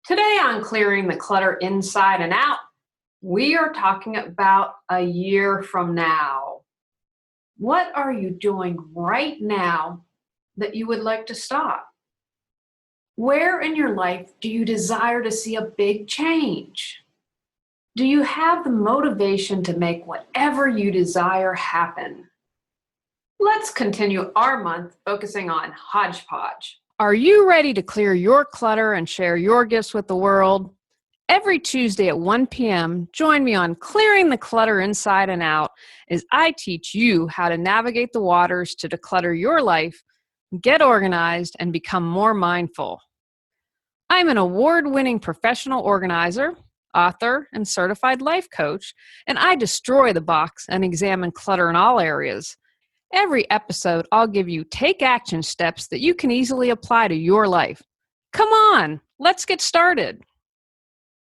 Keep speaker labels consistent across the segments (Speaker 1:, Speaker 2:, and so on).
Speaker 1: Today on Clearing the Clutter Inside and Out, we are talking about a year from now. What are you doing right now that you would like to stop? Where in your life do you desire to see a big change? Do you have the motivation to make whatever you desire happen? Let's continue our month focusing on hodgepodge. Are you ready to clear your clutter and share your gifts with the world? Every Tuesday at 1 p.m., join me on Clearing the Clutter Inside and Out as I teach you how to navigate the waters to declutter your life, get organized, and become more mindful. I'm an award-winning professional organizer, author, and certified life coach, and I destroy the box and examine clutter in all areas. Every episode, I'll give you take action steps that you can easily apply to your life. Come on, let's get started.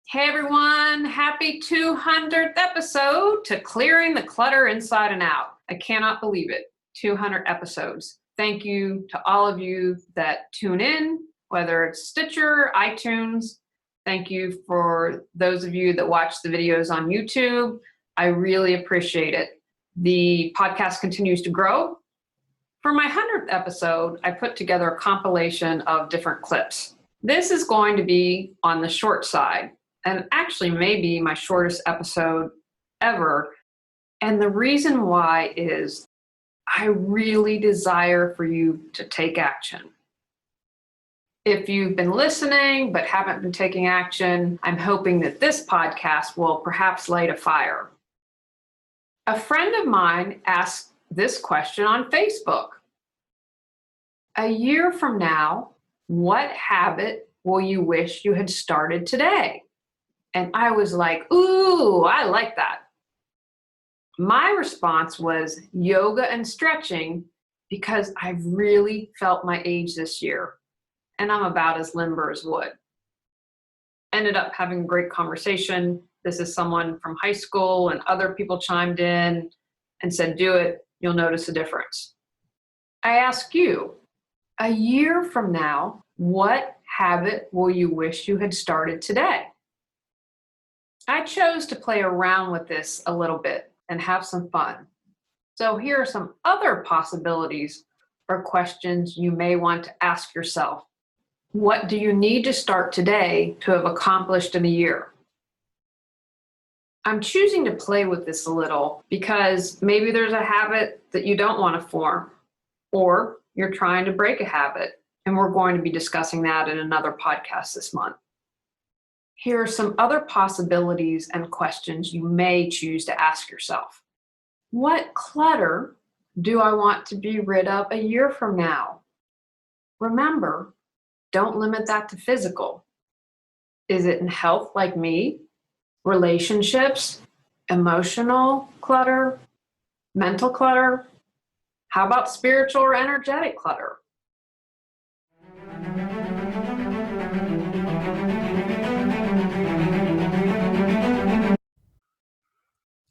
Speaker 1: Hey everyone, happy 200th episode to Clearing the Clutter Inside and Out. I cannot believe it, 200 episodes. Thank you to all of you that tune in, whether it's Stitcher, iTunes. Thank you for those of you that watch the videos on YouTube. I really appreciate it. The podcast continues to grow. For my 100th episode, I put together a compilation of different clips. This is going to be on the short side, and actually maybe my shortest episode ever. And the reason why is I really desire for you to take action. If you've been listening but haven't been taking action, I'm hoping that this podcast will perhaps light a fire. A friend of mine asked this question on Facebook. A year from now, what habit will you wish you had started today? And I was like, ooh, I like that. My response was yoga and stretching because I've really felt my age this year and I'm about as limber as wood. Ended up having a great conversation. This is someone from high school and other people chimed in and said, do it, you'll notice a difference. I ask you, a year from now, what habit will you wish you had started today? I chose to play around with this a little bit and have some fun. So here are some other possibilities or questions you may want to ask yourself. What do you need to start today to have accomplished in a year? I'm choosing to play with this a little because maybe there's a habit that you don't want to form, or you're trying to break a habit, and we're going to be discussing that in another podcast this month. Here are some other possibilities and questions you may choose to ask yourself. What clutter do I want to be rid of a year from now? Remember, don't limit that to physical. Is it in health like me? Relationships, emotional clutter, mental clutter? How about spiritual or energetic clutter?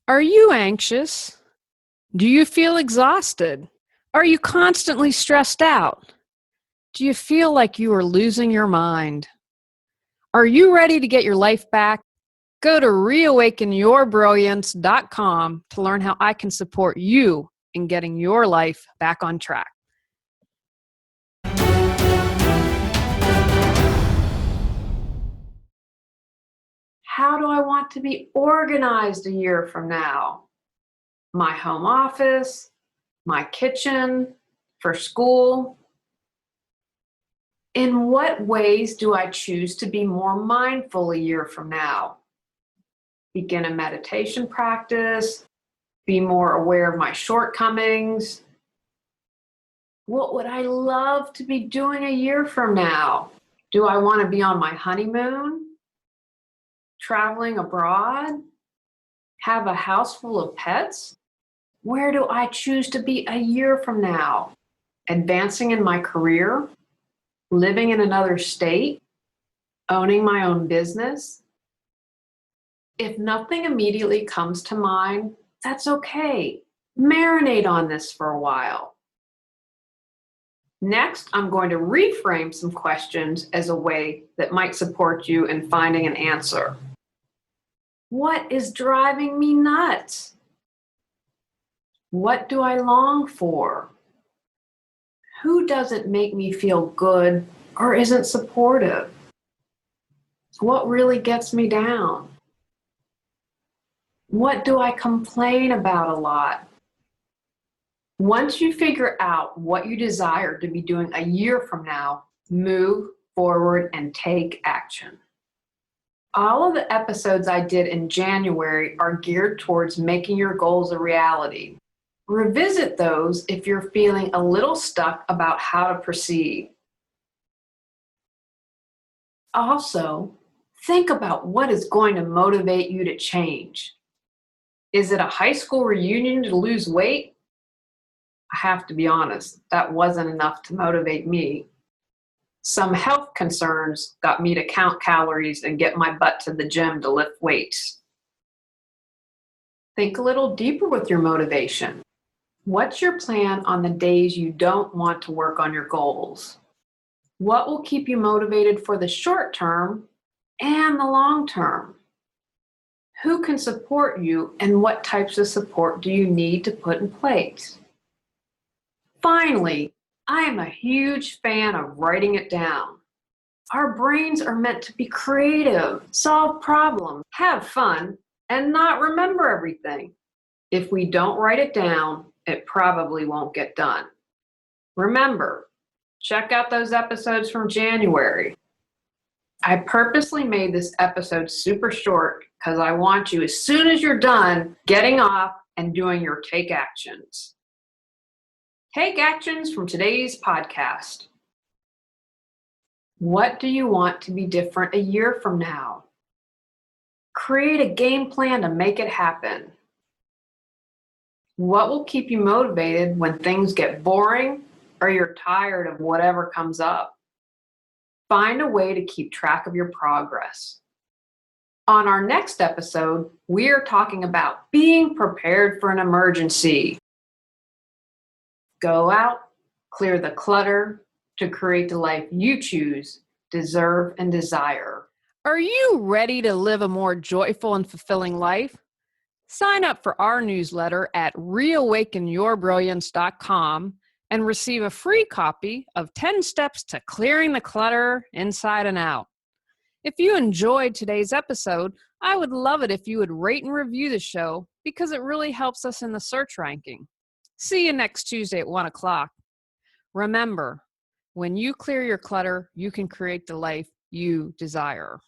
Speaker 1: Are you anxious? Do you feel exhausted? Are you constantly stressed out? Do you feel like you are losing your mind? Are you ready to get your life back? Go to reawakenyourbrilliance.com to learn how I can support you in getting your life back on track. How do I want to be organized a year from now? My home office, my kitchen, for school. In what ways do I choose to be more mindful a year from now? Begin a meditation practice, be more aware of my shortcomings. What would I love to be doing a year from now? Do I want to be on my honeymoon? Traveling abroad? Have a house full of pets? Where do I choose to be a year from now? Advancing in my career? Living in another state? Owning my own business? If nothing immediately comes to mind, that's okay. Marinate on this for a while. Next, I'm going to reframe some questions as a way that might support you in finding an answer. What is driving me nuts? What do I long for? Who doesn't make me feel good or isn't supportive? What really gets me down? What do I complain about a lot? Once you figure out what you desire to be doing a year from now, move forward and take action. All of the episodes I did in January are geared towards making your goals a reality. Revisit those if you're feeling a little stuck about how to proceed. Also, think about what is going to motivate you to change. Is it a high school reunion to lose weight? I have to be honest, that wasn't enough to motivate me. Some health concerns got me to count calories and get my butt to the gym to lift weights. Think a little deeper with your motivation. What's your plan on the days you don't want to work on your goals? What will keep you motivated for the short term and the long term? Who can support you and what types of support do you need to put in place? Finally, I am a huge fan of writing it down. Our brains are meant to be creative, solve problems, have fun, and not remember everything. If we don't write it down, it probably won't get done. Remember, check out those episodes from January. I purposely made this episode super short because I want you, as soon as you're done, getting off and doing your take actions. Take actions from today's podcast. What do you want to be different a year from now? Create a game plan to make it happen. What will keep you motivated when things get boring or you're tired of whatever comes up? Find a way to keep track of your progress. On our next episode, we are talking about being prepared for an emergency. Go out, clear the clutter to create the life you choose, deserve, and desire. Are you ready to live a more joyful and fulfilling life? Sign up for our newsletter at reawakenyourbrilliance.com and receive a free copy of 10 Steps to Clearing the Clutter Inside and Out. If you enjoyed today's episode, I would love it if you would rate and review the show because it really helps us in the search ranking. See you next Tuesday at 1 o'clock. Remember, when you clear your clutter, you can create the life you desire.